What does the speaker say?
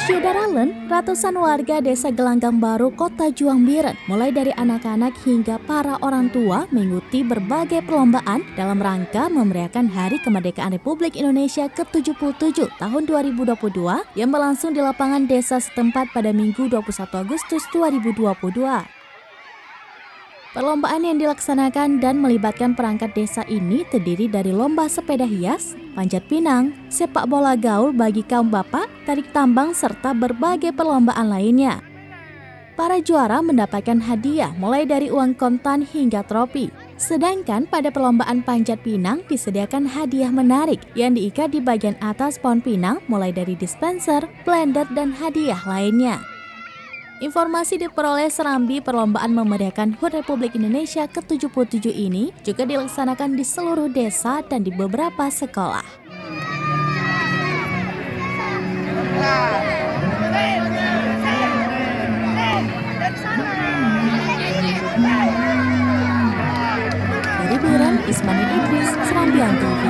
Syederalen, ratusan warga desa Gelanggang Baru, Kota Juangbiren, mulai dari anak-anak hingga para orang tua mengikuti berbagai perlombaan dalam rangka memeriahkan Hari Kemerdekaan Republik Indonesia ke-77 tahun 2022 yang berlangsung di lapangan desa setempat pada Minggu 21 Agustus 2022. Perlombaan yang dilaksanakan dan melibatkan perangkat desa ini terdiri dari lomba sepeda hias, panjat pinang, sepak bola gaul bagi kaum bapak, tarik tambang, serta berbagai perlombaan lainnya. Para juara mendapatkan hadiah mulai dari uang kontan hingga trofi. Sedangkan pada perlombaan panjat pinang disediakan hadiah menarik yang diikat di bagian atas pohon pinang mulai dari dispenser, blender, dan hadiah lainnya. Informasi diperoleh Serambi perlombaan memeriahkan HUT Republik Indonesia ke-77 ini juga dilaksanakan di seluruh desa dan di beberapa sekolah. Dari Biren, Ismail Idris, Serambi TV.